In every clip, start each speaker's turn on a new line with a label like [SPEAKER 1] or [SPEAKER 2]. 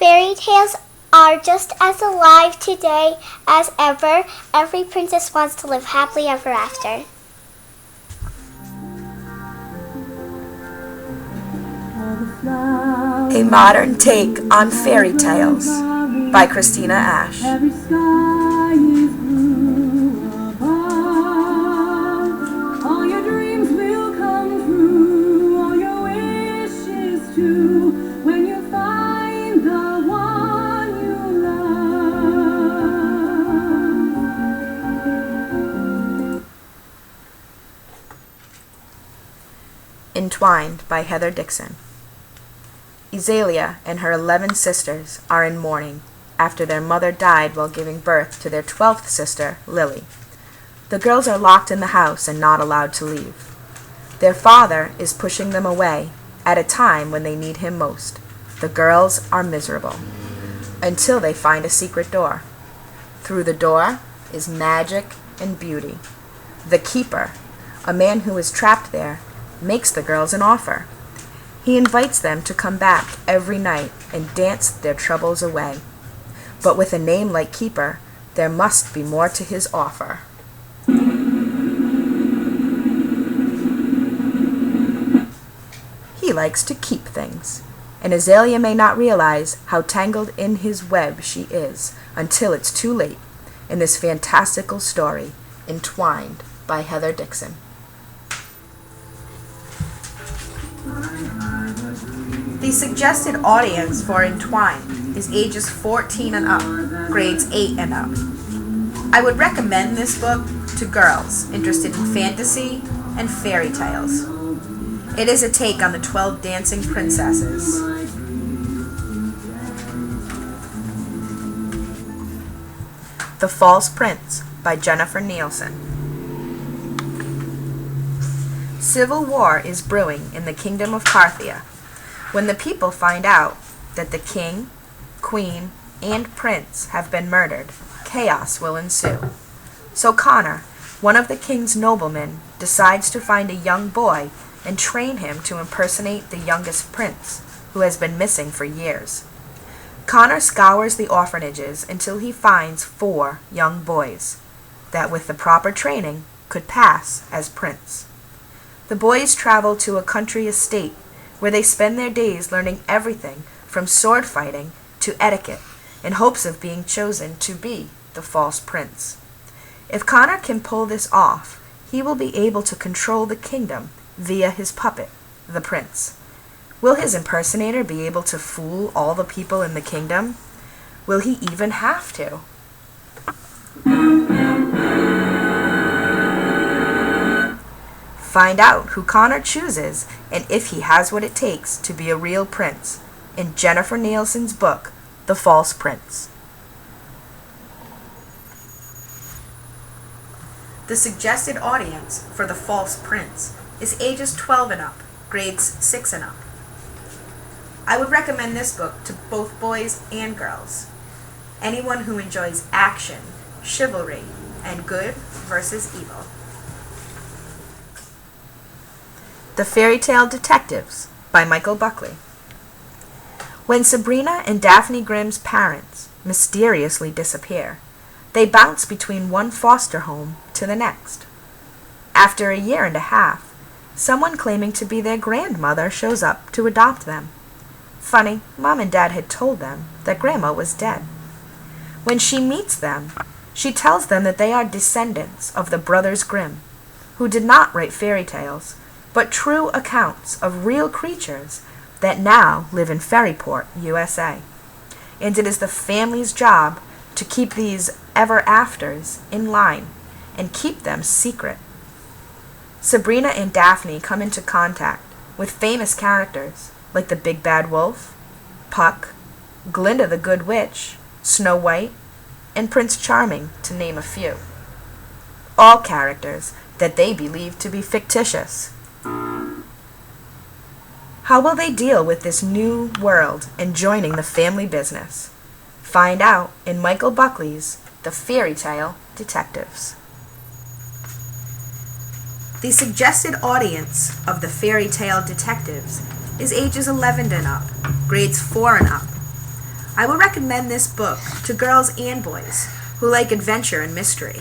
[SPEAKER 1] Fairy tales are just as alive today as ever. Every princess wants to live happily ever after.
[SPEAKER 2] A modern take on fairy tales by Christina Ash.
[SPEAKER 3] Every sky is blue above. All your dreams will come true, all your wishes too, when you find the one you love.
[SPEAKER 2] Entwined by Heather Dixon. Azalea and her 11 sisters are in mourning after their mother died while giving birth to their 12th sister, Lily. The girls are locked in the house and not allowed to leave. Their father is pushing them away at a time when they need him most. The girls are miserable until they find a secret door. Through the door is magic and beauty. The keeper, a man who is trapped there, makes the girls an offer. He invites them to come back every night and dance their troubles away. But with a name like Keeper, there must be more to his offer. He likes to keep things, and Azalea may not realize how tangled in his web she is until it's too late in this fantastical story, Entwined by Heather Dixon. The suggested audience for Entwined is ages 14 and up, grades 8 and up. I would recommend this book to girls interested in fantasy and fairy tales. It is a take on the 12 Dancing Princesses. The False Prince by Jennifer Nielsen. Civil war is brewing in the kingdom of Parthia. When the people find out that the king, queen, and prince have been murdered, chaos will ensue. So Connor, one of the king's noblemen, decides to find a young boy and train him to impersonate the youngest prince, who has been missing for years. Connor scours the orphanages until he finds 4 young boys that, with the proper training, could pass as prince. The boys travel to a country estate where they spend their days learning everything from sword fighting to etiquette in hopes of being chosen to be the false prince. If Connor can pull this off, he will be able to control the kingdom via his puppet, the prince. Will his impersonator be able to fool all the people in the kingdom? Will he even have to? Find out who Connor chooses and if he has what it takes to be a real prince in Jennifer Nielsen's book, The False Prince. The suggested audience for The False Prince is ages 12 and up, grades 6 and up. I would recommend this book to both boys and girls. Anyone who enjoys action, chivalry, and good versus evil. The Fairy Tale Detectives by Michael Buckley. When Sabrina and Daphne Grimm's parents mysteriously disappear, they bounce between one foster home to the next. After a year and a half, someone claiming to be their grandmother shows up to adopt them. Funny, Mom and Dad had told them that Grandma was dead. When she meets them, she tells them that they are descendants of the Brothers Grimm, who did not write fairy tales, but true accounts of real creatures that now live in Ferryport, USA. And it is the family's job to keep these ever-afters in line and keep them secret. Sabrina and Daphne come into contact with famous characters like the Big Bad Wolf, Puck, Glinda the Good Witch, Snow White, and Prince Charming, to name a few. All characters that they believe to be fictitious. How will they deal with this new world and joining the family business? Find out in Michael Buckley's The Fairy Tale Detectives. The suggested audience of The Fairy Tale Detectives is ages 11 and up, grades 4 and up. I would recommend this book to girls and boys who like adventure and mystery.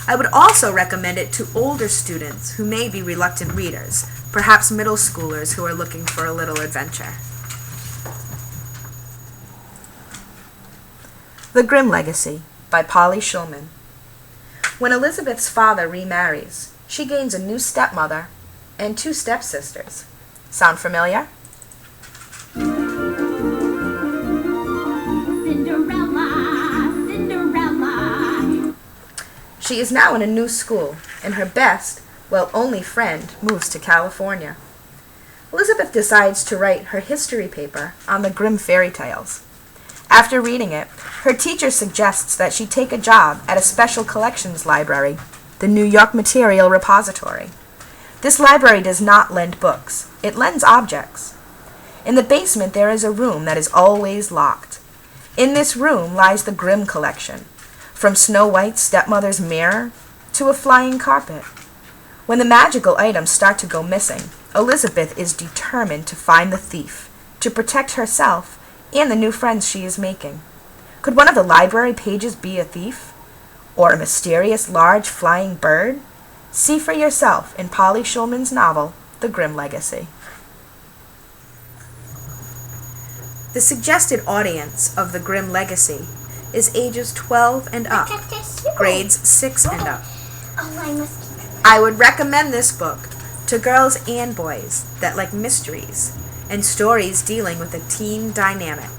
[SPEAKER 2] I would also recommend it to older students who may be reluctant readers, perhaps middle schoolers who are looking for a little adventure. The Grimm Legacy by Polly Shulman. When Elizabeth's father remarries, she gains a new stepmother and 2 stepsisters. Sound familiar?
[SPEAKER 3] Cinderella.
[SPEAKER 2] She is now in a new school, and her best, well, only friend moves to California. Elizabeth decides to write her history paper on the Grimm fairy tales. After reading it, her teacher suggests that she take a job at a special collections library, the New York Material Repository. This library does not lend books, it lends objects. In the basement there is a room that is always locked. In this room lies the Grimm collection, from Snow White's stepmother's mirror to a flying carpet. When the magical items start to go missing, Elizabeth is determined to find the thief, to protect herself and the new friends she is making. Could one of the library pages be a thief? Or a mysterious large flying bird? See for yourself in Polly Shulman's novel, The Grimm Legacy. The suggested audience of The Grimm Legacy is ages 12 and up, grades 6 and up.
[SPEAKER 1] Oh, I must keep it.
[SPEAKER 2] I would recommend this book to girls and boys that like mysteries and stories dealing with a teen dynamic.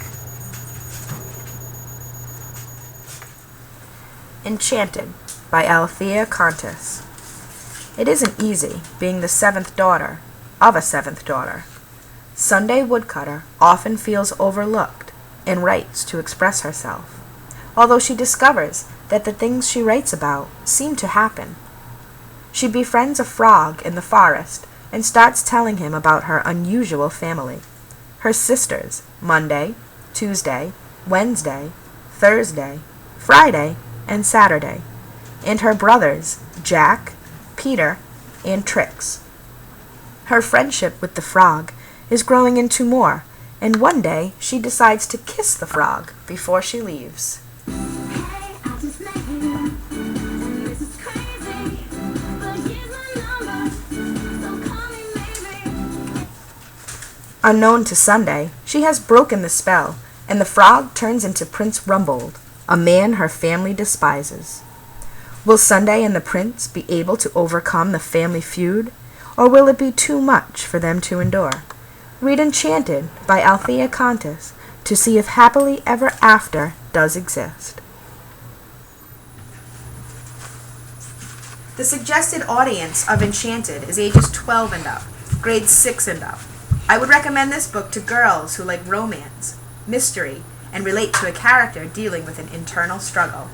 [SPEAKER 2] Enchanted by Althea Contis. It isn't easy being the 7th daughter of a 7th daughter. Sunday Woodcutter often feels overlooked and writes to express herself, although she discovers that the things she writes about seem to happen. She befriends a frog in the forest and starts telling him about her unusual family. Her sisters, Monday, Tuesday, Wednesday, Thursday, Friday, and Saturday, and her brothers, Jack, Peter, and Trix. Her friendship with the frog is growing into more, and one day she decides to kiss the frog before she leaves.
[SPEAKER 3] Hey, I just met him, and this is crazy, but here's my number, so call me maybe.
[SPEAKER 2] Unknown to Sunday, she has broken the spell, and the frog turns into Prince Rumbold, a man her family despises. Will Sunday and the prince be able to overcome the family feud, or will it be too much for them to endure? Read Enchanted by Althea Contis to see if Happily Ever After does exist. The suggested audience of Enchanted is ages 12 and up, grades 6 and up. I would recommend this book to girls who like romance, mystery, and relate to a character dealing with an internal struggle.